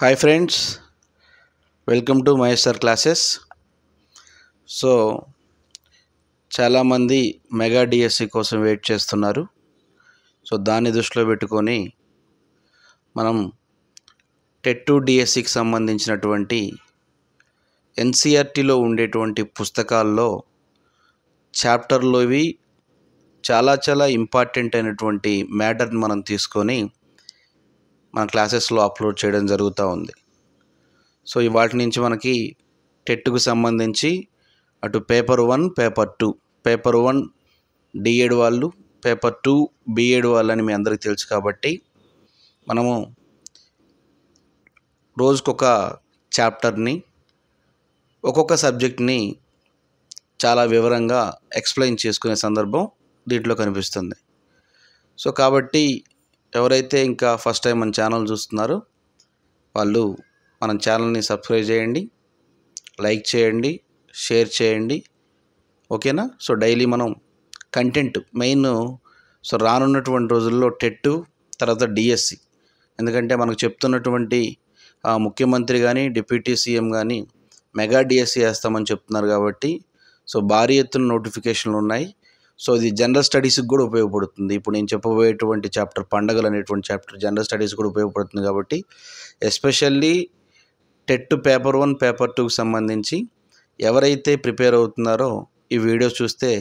Hi friends, welcome to Master Classes. So చాలామంది mega DSC కోసం wait చేస్తున్నారు. So దాన్ని దృష్టిలో పెట్టుకొని మనం టెట్ డిఎస్సికి సంబంధించినటువంటి ఎన్సిఆర్టీలో ఉండేటువంటి పుస్తకాల్లో చాప్టర్లోవి చాలా ఇంపార్టెంట్ అయినటువంటి మ్యాటర్ని మనం తీసుకొని మన క్లాసెస్లో అప్లోడ్ చేయడం జరుగుతూ ఉంది. సో వాటి నుంచి మనకి టెట్కు సంబంధించి అటు పేపర్ 1, పేపర్ 2, పేపర్ 1 D7 వాళ్ళు, పేపర్ 2 B7 వాళ్ళు అని మీ అందరికీ తెలుసు. కాబట్టి మనము రోజుకొక చాప్టర్ని, ఒక్కొక్క సబ్జెక్ట్ని చాలా వివరంగా ఎక్స్ప్లెయిన్ చేసుకునే సందర్భం దీంట్లో కనిపిస్తుంది. సో కాబట్టి ఎవరైతే ఇంకా ఫస్ట్ టైం మన ఛానల్ చూస్తున్నారో వాళ్ళు మన ఛానల్ని సబ్స్క్రైబ్ చేయండి, లైక్ చేయండి, షేర్ చేయండి. ఓకేనా? సో డైలీ మనం కంటెంట్ మెయిన్ రానున్నటువంటి రోజుల్లో టెట్ తర్వాత డిఎస్సి, ఎందుకంటే మనకు చెప్తున్నటువంటి ముఖ్యమంత్రి కానీ డిప్యూటీ సీఎం కానీ మెగా డిఎస్సి వేస్తామని చెప్తున్నారు. కాబట్టి సో భారీ ఎత్తున నోటిఫికేషన్లు ఉన్నాయి. సో ఇది జనరల్ స్టడీస్కి కూడా ఉపయోగపడుతుంది. ఇప్పుడు నేను చెప్పబోయేటువంటి చాప్టర్ పండగలు అనేటువంటి చాప్టర్ జనరల్ స్టడీస్ కూడా ఉపయోగపడుతుంది. కాబట్టి ఎస్పెషల్లీ టెట్ పేపర్ 1, పేపర్ 2కి సంబంధించి ఎవరైతే ప్రిపేర్ అవుతున్నారో ఈ వీడియో చూస్తే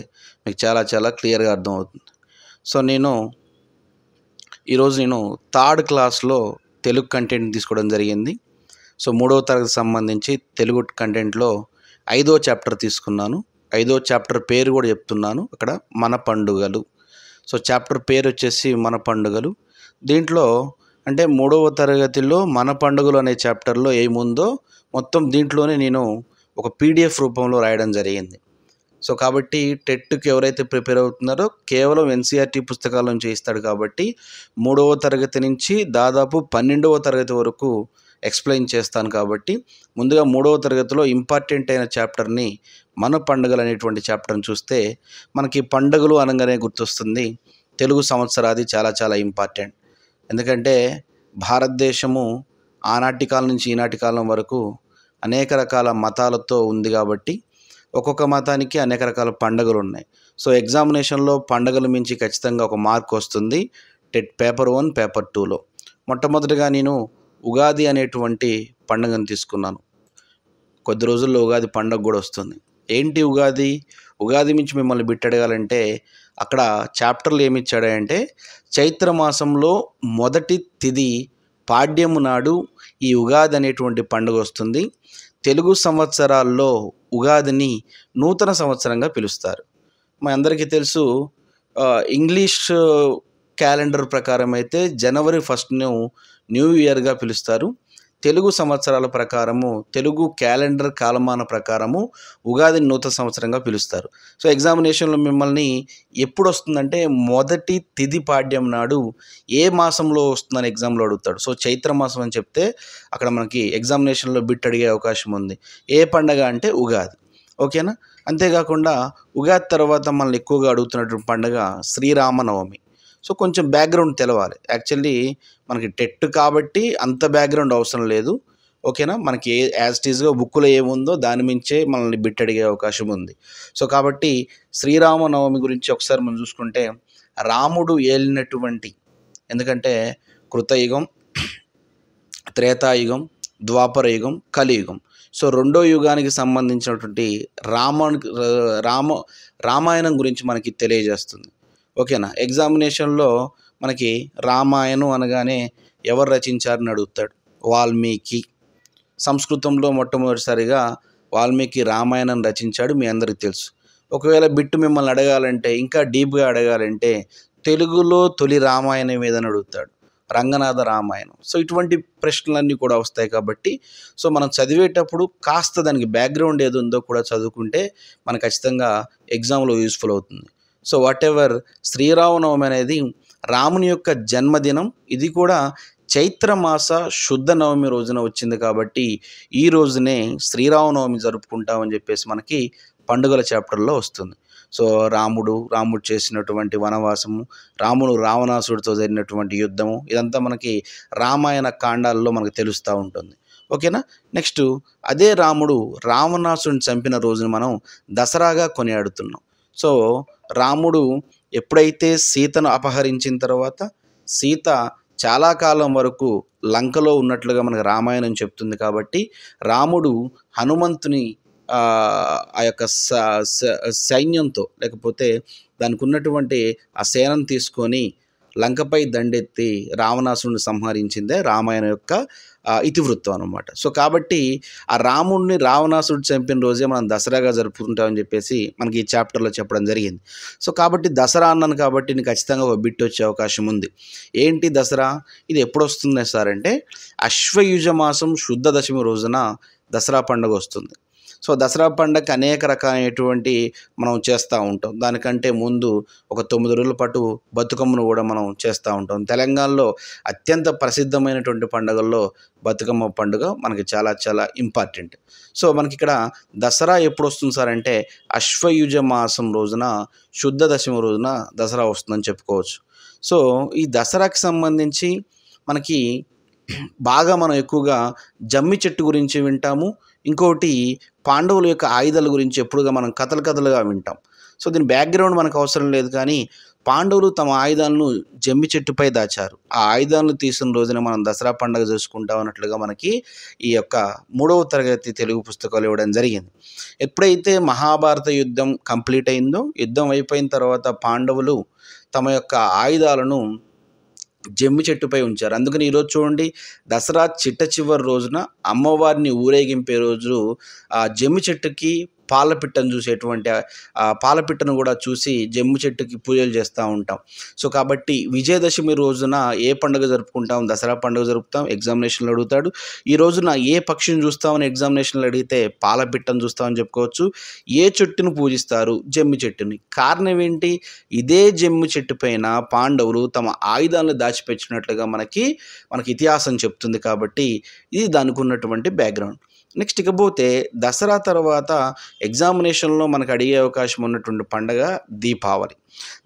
మీకు చాలా క్లియర్గా అర్థమవుతుంది. సో ఈరోజు నేను థర్డ్ క్లాస్లో తెలుగు కంటెంట్ తీసుకోవడం జరిగింది. సో 3వ తరగతి సంబంధించి తెలుగు కంటెంట్లో 5వ చాప్టర్ తీసుకున్నాను. 5వ చాప్టర్ పేరు కూడా చెప్తున్నాను అక్కడ, మన పండుగలు. సో చాప్టర్ పేరు వచ్చేసి మన పండుగలు. దీంట్లో అంటే 3వ తరగతిలో మన పండుగలు అనే చాప్టర్లో ఏముందో మొత్తం దీంట్లోనే నేను ఒక పీడిఎఫ్ రూపంలో రాయడం జరిగింది. సో కాబట్టి టెట్కి ఎవరైతే ప్రిపేర్ అవుతున్నారో కేవలం ఎన్సిఆర్టీ పుస్తకాల నుంచి ఇస్తాడు. కాబట్టి 3వ తరగతి నుంచి దాదాపు 12వ తరగతి వరకు ఎక్స్ప్లెయిన్ చేస్తాను. కాబట్టి ముందుగా 3వ తరగతిలో ఇంపార్టెంట్ అయిన చాప్టర్ని మన పండుగలు అనేటువంటి చాప్టర్ని చూస్తే మనకి పండుగలు అనగానే గుర్తొస్తుంది తెలుగు సంవత్సరాది. చాలా ఇంపార్టెంట్. ఎందుకంటే భారతదేశము ఆనాటి కాలం నుంచి ఈనాటి కాలం వరకు అనేక రకాల మతాలతో ఉంది. కాబట్టి ఒక్కొక్క మతానికి అనేక రకాల పండుగలు ఉన్నాయి. సో ఎగ్జామినేషన్లో పండుగలు మించి ఖచ్చితంగా ఒక మార్క్ వస్తుంది టెట్ పేపర్ 1, పేపర్ 2లో. మొట్టమొదటిగా నేను ఉగాది అనేటువంటి పండుగను తీసుకున్నాను. కొద్ది రోజుల్లో ఉగాది పండుగ కూడా వస్తుంది. ఏంటి ఉగాది? ఉగాది నుంచి మిమ్మల్ని బిట్ అడగాలంటే అక్కడ చాప్టర్లు ఏమి ఇచ్చాడంటే చైత్రమాసంలో మొదటి తిథి పాడ్యము నాడు ఈ ఉగాది అనేటువంటి పండుగ వస్తుంది. తెలుగు సంవత్సరాల్లో ఉగాదిని నూతన సంవత్సరంగా పిలుస్తారు. మా అందరికీ తెలుసు ఇంగ్లీష్ క్యాలెండర్ ప్రకారం అయితే జనవరి 1ను న్యూ ఇయర్గా పిలుస్తారు. తెలుగు సంవత్సరాల ప్రకారము, తెలుగు క్యాలెండర్ కాలమాన ప్రకారము ఉగాదిని నూతన సంవత్సరంగా పిలుస్తారు. సో ఎగ్జామినేషన్లో మిమ్మల్ని ఎప్పుడు వస్తుందంటే మొదటి తిథి పాడ్యం నాడు ఏ మాసంలో వస్తుందని ఎగ్జామ్లో అడుగుతాడు. సో చైత్రమాసం అని చెప్తే అక్కడ మనకి ఎగ్జామినేషన్లో బిట్ అడిగే అవకాశం ఉంది. ఏ పండగ అంటే ఉగాది. ఓకేనా? అంతేకాకుండా ఉగాది తర్వాత మనల్ని ఎక్కువగా అడుగుతున్నటువంటి పండుగ శ్రీరామనవమి. సో కొంచెం బ్యాక్గ్రౌండ్ తెలవాలి. యాక్చువల్లీ మనకి టెట్ కాబట్టి అంత బ్యాక్గ్రౌండ్ అవసరం లేదు. ఓకేనా? మనకి యాజ్ ఇట్ ఈజ్గా బుక్లో ఏముందో దాని మించే మనల్ని బిట్ అడిగే అవకాశం ఉంది. సో కాబట్టి శ్రీరామనవమి గురించి ఒకసారి మనం చూసుకుంటే రాముడు ఏలినటువంటి, ఎందుకంటే కృతయుగం, త్రేతాయుగం, ద్వాపరయుగం, కలియుగం. సో 2వ యుగానికి సంబంధించినటువంటి రామాయణం గురించి మనకి తెలియజేస్తుంది. ఓకేనా? ఎగ్జామినేషన్లో మనకి రామాయణం అనగానే ఎవరు రచించారని అడుగుతాడు. వాల్మీకి. సంస్కృతంలో మొట్టమొదటిసారిగా వాల్మీకి రామాయణం రచించాడు, మీ అందరికీ తెలుసు. ఒకవేళ బిట్టు మిమ్మల్ని అడగాలంటే, ఇంకా డీప్గా అడగాలంటే తెలుగులో తొలి రామాయణం ఏదని అడుగుతాడు. రంగనాథ రామాయణం. సో ఇటువంటి ప్రశ్నలన్నీ కూడా వస్తాయి. కాబట్టి సో మనం చదివేటప్పుడు కాస్త దానికి బ్యాక్గ్రౌండ్ ఏది ఉందో కూడా చదువుకుంటే మనకు ఖచ్చితంగా ఎగ్జామ్లో యూస్ఫుల్ అవుతుంది. సో వాటెవర్ శ్రీరామనవమి అనేది రాముని యొక్క జన్మదినం. ఇది కూడా చైత్రమాస శుద్ధ నవమి రోజున వచ్చింది. కాబట్టి ఈ రోజునే శ్రీరామనవమి జరుపుకుంటామని చెప్పేసి మనకి పండుగల చాప్టర్లో వస్తుంది. సో రాముడు చేసినటువంటి వనవాసము, రాముడు రావణాసుడితో జరిగినటువంటి యుద్ధము, ఇదంతా మనకి రామాయణ కాండాల్లో మనకు తెలుస్తూ ఉంటుంది. ఓకేనా. నెక్స్ట్ అదే రాముడు రావణాసుడిని చంపిన రోజున మనం దసరాగా కొనియాడుతున్నాం. సో రాముడు ఎప్పుడైతే సీతను అపహరించిన తర్వాత సీత చాలా కాలం వరకు లంకలో ఉన్నట్లుగా మనకు రామాయణం చెప్తుంది. కాబట్టి రాముడు హనుమంతుని ఆ యొక్క సైన్యంతో, లేకపోతే దానికి ఉన్నటువంటి ఆ సేనను తీసుకొని లంకపై దండెత్తి రావణాసురుని సంహరించిందే రామాయణం యొక్క ఇతివృత్తం అనమాట. సో కాబట్టి ఆ రాముడిని రావణాసురుడు చంపిన రోజే మనం దసరాగా జరుపుకుంటామని చెప్పేసి మనకి ఈ చాప్టర్లో చెప్పడం జరిగింది. సో కాబట్టి దసరా అన్నాను కాబట్టి నీకు ఖచ్చితంగా ఒక బిట్ వచ్చే అవకాశం ఉంది. ఏంటి దసరా? ఇది ఎప్పుడు వస్తుంది సార్ అంటే అశ్వయుజ మాసం శుద్ధ దశమి రోజున దసరా పండుగ వస్తుంది. సో దసరా పండుగకి అనేక రకాలైనటువంటి మనం చేస్తూ ఉంటాం. దానికంటే ముందు ఒక 9 రోజుల పాటు బతుకమ్మను కూడా మనం చేస్తూ ఉంటాం. తెలంగాణలో అత్యంత ప్రసిద్ధమైనటువంటి పండుగల్లో బతుకమ్మ పండుగ మనకి చాలా చాలా ఇంపార్టెంట్. సో మనకి ఇక్కడ దసరా ఎప్పుడు వస్తుంది సార్ అంటే అశ్వయుజ మాసం రోజున శుద్ధ దశమి రోజున దసరా వస్తుందని చెప్పుకోవచ్చు. సో ఈ దసరాకి సంబంధించి మనకి బాగా మనం ఎక్కువగా జమ్మి చెట్టు గురించి వింటాము. ఇంకోటి పాండవుల యొక్క ఆయుధాల గురించి ఎప్పుడుగా మనం కథలుగా వింటాం. సో దీని బ్యాక్గ్రౌండ్ మనకు అవసరం లేదు, కానీ పాండవులు తమ ఆయుధాలను జమ్మి చెట్టుపై దాచారు. ఆ ఆయుధాలను తీసిన రోజున మనం దసరా పండుగ చేసుకుంటాం అన్నట్లుగా మనకి ఈ యొక్క 3వ తరగతి తెలుగు పుస్తకాలు ఇవ్వడం జరిగింది. ఎప్పుడైతే మహాభారత యుద్ధం కంప్లీట్ అయిందో, యుద్ధం అయిపోయిన తర్వాత పాండవులు తమ యొక్క ఆయుధాలను జమ్మి చెట్టుపై ఉంచారు. అందుకని ఈరోజు చూడండి, దసరా చిట్ట చివరి రోజున అమ్మవారిని ఊరేగింపే రోజు ఆ జమ్మి చెట్టుకి పాలపిట్టను చూసేటువంటి పాలపిట్టను కూడా చూసి జమ్మి చెట్టుకి పూజలు చేస్తూ ఉంటాం. సో కాబట్టి విజయదశమి రోజున ఏ పండుగ జరుపుకుంటాం? దసరా పండుగ జరుపుతాం. ఎగ్జామినేషన్లో అడుగుతాడు. ఈ రోజున ఏ పక్షిని చూస్తామని ఎగ్జామినేషన్లో అడిగితే పాలపిట్టను చూస్తామని చెప్పుకోవచ్చు. ఏ చెట్టును పూజిస్తారు? జమ్మి చెట్టుని. కారణం ఏంటి? ఇదే జమ్మి చెట్టు పైన పాండవులు తమ ఆయుధాలను దాచిపెట్టినట్లుగా మనకి ఇతిహాసం చెప్తుంది. కాబట్టి ఇది దానికి ఉన్నటువంటి బ్యాక్గ్రౌండ్. నెక్స్ట్ ఇకపోతే దసరా తర్వాత ఎగ్జామినేషన్లో మనకు అడిగే అవకాశం ఉన్నటువంటి పండుగ దీపావళి.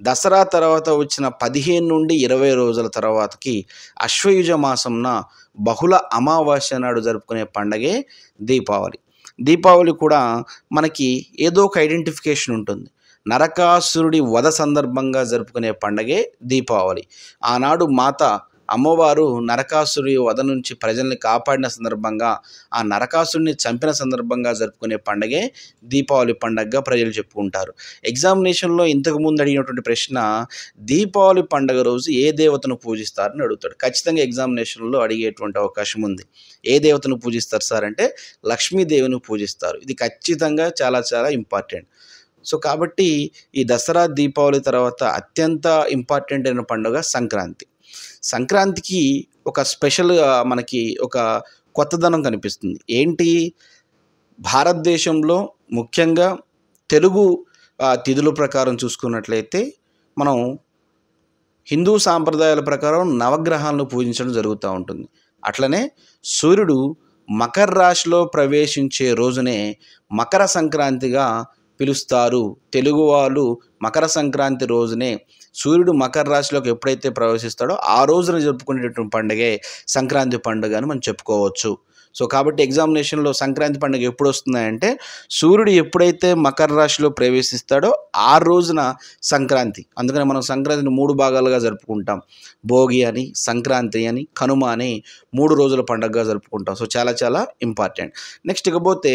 దసరా తర్వాత వచ్చిన 15 నుండి 20 రోజుల తర్వాతకి అశ్వయుజ మాసంన బహుళ అమావాస్య నాడు జరుపుకునే పండగే దీపావళి. దీపావళి కూడా మనకి ఏదో ఒక ఐడెంటిఫికేషన్ ఉంటుంది. నరకాసురుడి వధ సందర్భంగా జరుపుకునే పండగే దీపావళి. ఆనాడు మాత అమ్మవారు నరకాసురుడి వధ నుంచి ప్రజల్ని కాపాడిన సందర్భంగా, ఆ నరకాసురుడిని చంపిన సందర్భంగా జరుపుకునే పండగే దీపావళి పండగగా ప్రజలు చెప్పుకుంటారు. ఎగ్జామినేషన్లో ఇంతకుముందు అడిగినటువంటి ప్రశ్న, దీపావళి పండుగ రోజు ఏ దేవతను పూజిస్తారని అడుగుతాడు. ఖచ్చితంగా ఎగ్జామినేషన్లో అడిగేటువంటి అవకాశం ఉంది. ఏ దేవతను పూజిస్తారు సార్ అంటే లక్ష్మీదేవిని పూజిస్తారు. ఇది ఖచ్చితంగా చాలా చాలా ఇంపార్టెంట్. సో కాబట్టి ఈ దసరా దీపావళి తర్వాత అత్యంత ఇంపార్టెంట్ అయిన పండుగ సంక్రాంతి. సంక్రాంతికి ఒక స్పెషల్ మనకి ఒక కొత్తదనం కనిపిస్తుంది. ఏంటి? భారతదేశంలో ముఖ్యంగా తెలుగు తిథుల ప్రకారం చూసుకున్నట్లయితే మనం హిందూ సాంప్రదాయాల ప్రకారం నవగ్రహాలను పూజించడం జరుగుతూ ఉంటుంది. అట్లనే సూర్యుడు మకర రాశిలో ప్రవేశించే రోజునే మకర సంక్రాంతిగా పిలుస్తారు. తెలుగు వాళ్ళు మకర సంక్రాంతి రోజునే సూర్యుడు మకర రాశిలోకి ఎప్పుడైతే ప్రవేశిస్తాడో ఆ రోజున జరుపుకునేటువంటి పండుగే సంక్రాంతి పండుగ అని మనం చెప్పుకోవచ్చు. సో కాబట్టి ఎగ్జామినేషన్లో సంక్రాంతి పండుగ ఎప్పుడు వస్తుందంటే సూర్యుడు ఎప్పుడైతే మకర రాశిలో ప్రవేశిస్తాడో ఆ రోజున సంక్రాంతి. అందుకని మనం సంక్రాంతిని 3 భాగాలుగా జరుపుకుంటాం. భోగి అని, సంక్రాంతి అని, కనుమ అని 3 రోజుల పండుగగా జరుపుకుంటాం. సో చాలా చాలా ఇంపార్టెంట్. నెక్స్ట్ ఇకపోతే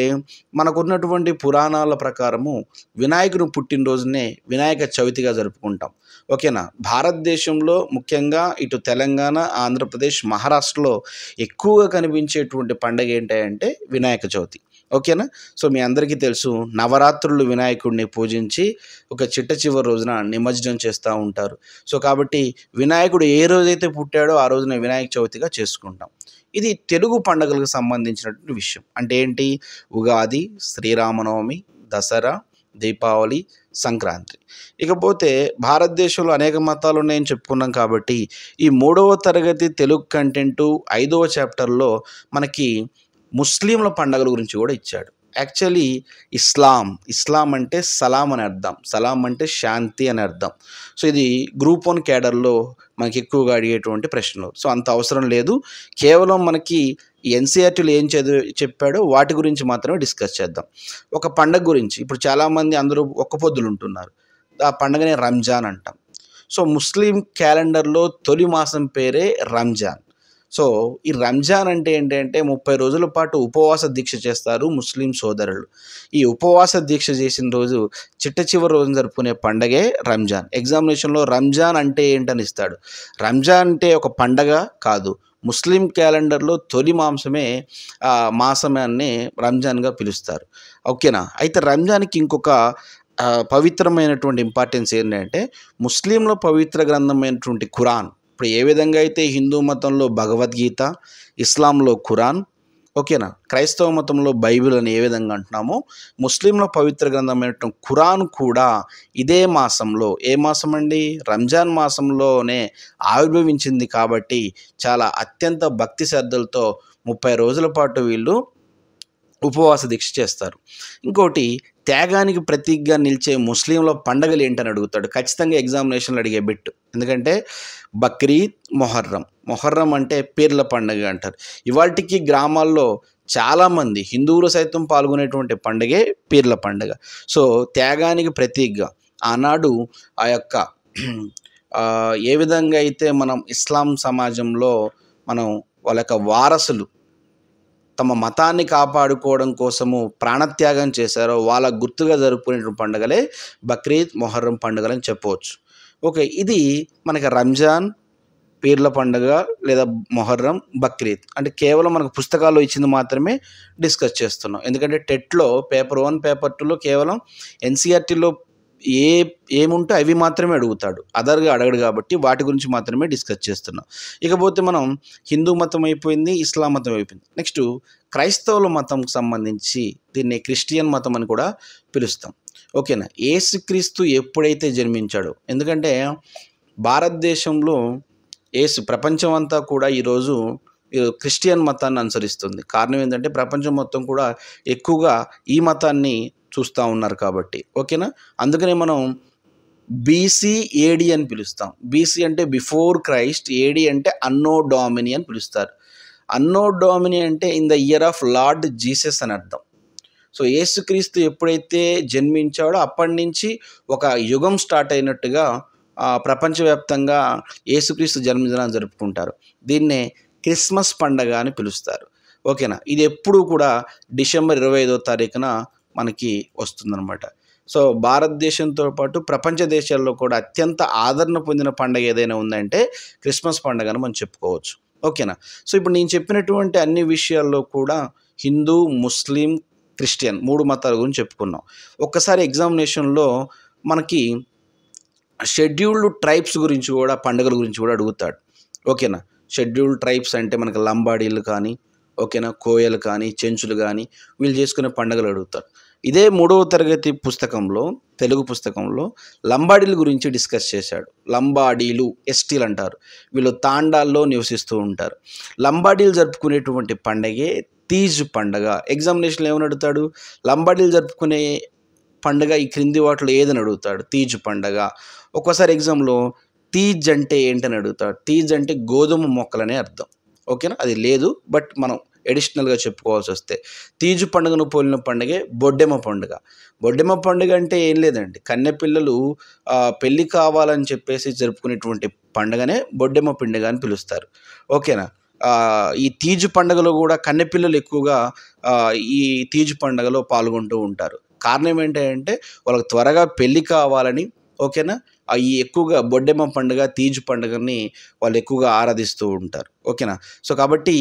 మనకున్నటువంటి పురాణాల ప్రకారము వినాయకుడు పుట్టినరోజునే వినాయక చవితిగా జరుపుకుంటాం. ఓకేనా. భారతదేశంలో ముఖ్యంగా ఇటు తెలంగాణ, ఆంధ్రప్రదేశ్, మహారాష్ట్రలో ఎక్కువగా కనిపించేటువంటి పండుగ ఏంటంటే వినాయక చవితి. ఓకేనా. సో మీ అందరికీ తెలుసు, నవరాత్రులు వినాయకుడిని పూజించి ఒక చివరి రోజున నిమజ్జనం చేస్తూ ఉంటారు. సో కాబట్టి వినాయకుడు ఏ రోజైతే పుట్టాడో ఆ రోజున వినాయక చవితిగా చేసుకుంటాం. ఇది తెలుగు పండుగలకు సంబంధించినటువంటి విషయం. అంటే ఏంటి? ఉగాది, శ్రీరామనవమి, దసరా, దీపావళి, సంక్రాంతి. ఇకపోతే భారతదేశంలో అనేక మతాలు ఉన్నాయని చెప్పుకున్నాం. కాబట్టి ఈ 3వ తరగతి తెలుగు కంటెంటు 5వ చాప్టర్లో మనకి ముస్లింల పండుగల గురించి కూడా ఇచ్చాడు. యాక్చువల్లీ ఇస్లాం అంటే సలాం అని అర్థం. సలాం అంటే శాంతి అని అర్థం. సో ఇది గ్రూప్ 1 క్యాడర్‌లో మనకి ఎక్కువగా అడిగేటువంటి ప్రశ్నలు. సో అంత అవసరం లేదు. కేవలం మనకి ఎన్‌సీఈఆర్‌టీలో ఏం చెప్పాడో వాటి గురించి మాత్రమే డిస్కస్ చేద్దాం. ఒక పండగ గురించి ఇప్పుడు చాలామంది అందరూ ఒక్క పొద్దులు ఉంటున్నారు. ఆ పండగనే రంజాన్ అంటాం. సో ముస్లిం క్యాలెండర్‌లో తొలి మాసం పేరే రంజాన్. సో ఈ రంజాన్ అంటే ఏంటంటే 30 రోజుల పాటు ఉపవాస దీక్ష చేస్తారు ముస్లిం సోదరులు. ఈ ఉపవాస దీక్ష చేసిన రోజు చిట్ట చివరి రోజున జరుపుకునే పండగే రంజాన్. ఎగ్జామినేషన్‌లో రంజాన్ అంటే ఏంటని ఇస్తాడు. రంజాన్ అంటే ఒక పండగ కాదు. ముస్లిం క్యాలెండర్‌లో తొలి మాసమాన్ని రంజాన్‌గా పిలుస్తారు. ఓకేనా? అయితే రంజాన్‌కి ఇంకొక పవిత్రమైనటువంటి ఇంపార్టెన్స్ ఏంటంటే ముస్లింల పవిత్ర గ్రంథమైనటువంటి ఖురాన్. ఇప్పుడు ఏ విధంగా అయితే హిందూ మతంలో భగవద్గీత, ఇస్లాంలో ఖురాన్, ఓకేనా, క్రైస్తవ మతంలో బైబిల్ అని ఏ విధంగా అంటున్నామో ముస్లింల పవిత్ర గ్రంథమైనటువంటి ఖురాన్ కూడా ఇదే మాసంలో, ఏ మాసం అండి, రంజాన్ మాసంలోనే ఆవిర్భవించింది. కాబట్టి చాలా అత్యంత భక్తి శ్రద్ధలతో 30 రోజుల పాటు వీళ్ళు ఉపవాస దీక్ష చేస్తారు. ఇంకోటి, త్యాగానికి ప్రతీకగా నిలిచే ముస్లింల పండగలు ఏంటని అడుగుతాడు. ఖచ్చితంగా ఎగ్జామినేషన్లో అడిగే బిట్. ఎందుకంటే బక్రీద్, మొహర్రం అంటే పీర్ల పండగ అంటారు. ఇవాల్టికి గ్రామాల్లో చాలామంది హిందువులు సైతం పాల్గొనేటువంటి పండగే పీర్ల పండగ. సో త్యాగానికి ప్రతీకగా ఆనాడు ఆ యొక్క ఏ విధంగా అయితే మనం ఇస్లాం సమాజంలో మనం వాళ్ళ యొక్క వారసులు తమ మతాన్ని కాపాడుకోవడం కోసము ప్రాణత్యాగం చేశారో వాళ్ళ గుర్తుగా జరుపుకునేటువంటి పండుగలే బక్రీద్, మొహర్రం పండుగలని చెప్పవచ్చు. ఓకే, ఇది మనకి రంజాన్, పీర్ల పండుగ లేదా మొహర్రం, బక్రీద్ అంటే కేవలం మనకు పుస్తకాల్లో ఇచ్చింది మాత్రమే డిస్కస్ చేస్తున్నాం. ఎందుకంటే టెట్లో పేపర్ 1, పేపర్ 2లో కేవలం ఎన్‌సీఈఆర్‌టీలో ఏముంటే అవి మాత్రమే అడుగుతాడు. అదర్గా అడగడు కాబట్టి వాటి గురించి మాత్రమే డిస్కస్ చేస్తున్నాం. ఇకపోతే మనం హిందూ మతం అయిపోయింది, ఇస్లాం మతం అయిపోయింది. నెక్స్ట్ క్రైస్తవుల మతంకి సంబంధించి దీన్ని క్రిస్టియన్ మతం అని కూడా పిలుస్తాం. ఓకేనా? యేసుక్రీస్తు ఎప్పుడైతే జన్మించాడో, ఎందుకంటే భారతదేశంలో ప్రపంచం అంతా కూడా ఈరోజు క్రిస్టియన్ మతాన్ని అనుసరిస్తుంది. కారణం ఏంటంటే ప్రపంచం మొత్తం కూడా ఎక్కువగా ఈ మతాన్ని చూస్తూ ఉన్నారు కాబట్టి. ఓకేనా? అందుకనే మనం బీసీ ఏడి అని పిలుస్తాం. బీసీ అంటే బిఫోర్ క్రైస్ట్, ఏడి అంటే అన్నో డామిని అని పిలుస్తారు. అన్నో డామిని అంటే in the year of lord Jesus అని అర్థం. సో యేసుక్రీస్తు ఎప్పుడైతే జన్మించాడో అప్పటి నుంచి ఒక యుగం స్టార్ట్ అయినట్టుగా ప్రపంచవ్యాప్తంగా యేసుక్రీస్తు జన్మదినాన్ని జరుపుకుంటారు. దీన్నే క్రిస్మస్ పండగ అని పిలుస్తారు. ఓకేనా? ఇది ఎప్పుడూ కూడా డిసెంబర్ 25వ తారీఖున మనకి వస్తుందన్నమాట. సో భారతదేశంతో పాటు ప్రపంచ దేశాల్లో కూడా అత్యంత ఆదరణ పొందిన పండుగ ఏదైనా ఉందంటే క్రిస్మస్ పండుగ అని మనం చెప్పుకోవచ్చు. ఓకేనా? సో ఇప్పుడు నేను చెప్పినటువంటి అన్ని విషయాల్లో కూడా హిందూ, ముస్లిం, క్రిస్టియన్ 3 మతాల గురించి చెప్పుకున్నాం. ఒక్కసారి ఎగ్జామినేషన్లో మనకి షెడ్యూల్డ్ ట్రైబ్స్ గురించి కూడా, పండుగల గురించి కూడా అడుగుతాడు. ఓకేనా? షెడ్యూల్డ్ ట్రైబ్స్ అంటే మనకి లంబాడీలు కానీ, ఓకేనా, కోయలు కానీ, చెంచులు కానీ వీళ్ళు చేసుకునే పండుగలు అడుగుతారు. ఇదే 3వ తరగతి పుస్తకంలో, తెలుగు పుస్తకంలో లంబాడీల గురించి డిస్కస్ చేశాడు. లంబాడీలు ఎస్టీలు అంటారు. వీళ్ళు తాండాల్లో నివసిస్తూ ఉంటారు. లంబాడీలు జరుపుకునేటువంటి పండగే తీజ్ పండగ. ఎగ్జామినేషన్లో ఏమని అడుగుతాడు? లంబాడీలు జరుపుకునే పండుగ ఈ క్రింది వాటిలో ఏదని అడుగుతాడు. తీజ్ పండగ. ఒక్కోసారి ఎగ్జామ్లో తీజ్ అంటే ఏంటని అడుగుతాడు. తీజ్ అంటే గోధుమ మొక్కలనే అర్థం. ఓకేనా? అది లేదు, బట్ మనం ఎడిషనల్గా చెప్పుకోవాల్సి వస్తే తీజు పండుగను పోలిన పండుగే బొడ్డెమ్మ పండుగ. బొడ్డెమ్మ పండుగ అంటే ఏం లేదండి, కన్నెపిల్లలు పెళ్ళి కావాలని చెప్పేసి జరుపుకునేటువంటి పండుగనే బొడ్డెమ్మ పండుగ అని పిలుస్తారు. ఓకేనా? ఈ తీజు పండుగలో కూడా కన్నెపిల్లలు ఎక్కువగా ఈ తీజు పండుగలో పాల్గొంటూ ఉంటారు. కారణం ఏంటంటే వాళ్ళకి త్వరగా పెళ్ళి కావాలని. ఓకేనా? ఈ ఎక్కువగా బొడ్డెమ్మ పండుగ, తీజు పండుగని వాళ్ళు ఎక్కువగా ఆరాధిస్తూ ఉంటారు. ఓకేనా? సో కాబట్టి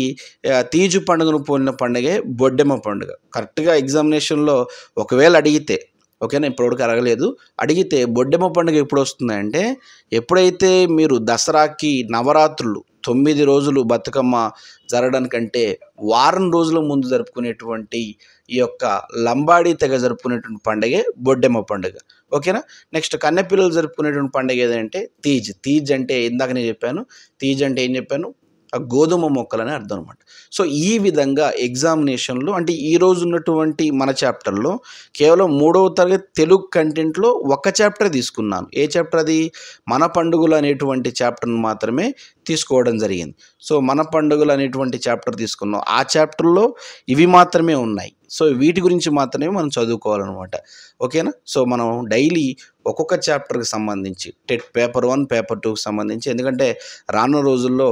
తీజు పండుగను పోలిన పండుగే బొడ్డెమ్మ పండుగ. కరెక్ట్గా ఎగ్జామినేషన్లో ఒకవేళ అడిగితే, ఓకేనా, ఇప్పటివరకు అడగలేదు, అడిగితే బొడ్డెమ్మ పండుగ ఎప్పుడు వస్తుందంటే ఎప్పుడైతే మీరు దసరాకి నవరాత్రులు 9 రోజులు బతుకమ్మ జరగడానికంటే వారం రోజుల ముందు జరుపుకునేటువంటి ఈ యొక్క లంబాడీ తెగ జరుపుకునేటువంటి పండుగే బొడ్డెమ్మ పండుగ. ఓకేనా? నెక్స్ట్ కన్నెపిల్లలు జరుపుకునేటువంటి పండుగ ఏదంటే తీజ్. తీజ్ అంటే ఇందాక నేను చెప్పాను. తీజ్ అంటే ఏం చెప్పాను? ఆ గోధుమ మొక్కలని అర్థం అనమాట. సో ఈ విధంగా ఎగ్జామినేషన్లో అంటే ఈరోజు ఉన్నటువంటి మన చాప్టర్లో కేవలం 3వ తరగతి తెలుగు కంటెంట్లో ఒక చాప్టర్ తీసుకున్నాను. ఏ చాప్టర్ అది? మన పండుగలు అనేటువంటి చాప్టర్ను మాత్రమే తీసుకోవడం జరిగింది. సో మన పండుగలు అనేటువంటి చాప్టర్ తీసుకున్నాం. ఆ చాప్టర్లో ఇవి మాత్రమే ఉన్నాయి. సో వీటి గురించి మాత్రమే మనం చదువుకోవాలన్నమాట. ఓకేనా? సో మనం డైలీ ఒక్కొక్క చాప్టర్కి సంబంధించి టెట్ పేపర్ 1 పేపర్ 2కి సంబంధించి, ఎందుకంటే రానున్న రోజుల్లో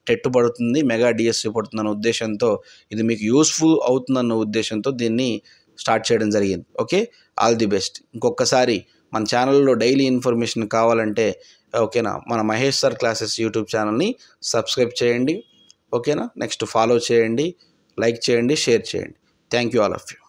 టెట్ పడుతుంది, మెగా డిఎస్సి పడుతుందన్న ఉద్దేశంతో, ఇది మీకు యూస్ఫుల్ అవుతుందన్న ఉద్దేశంతో దీన్ని స్టార్ట్ చేయడం జరిగింది. Okay, all the best. ఇంకొకసారి మన ఛానల్లో డైలీ ఇన్ఫర్మేషన్ కావాలంటే ఓకేనా, మన మహేష్ సార్ క్లాసెస్ యూట్యూబ్ ఛానల్ని సబ్స్క్రైబ్ చేయండి. ఓకేనా, నెక్స్ట్ ఫాలో చేయండి, లైక్ చేయండి, షేర్ చేయండి. Thank you all of you.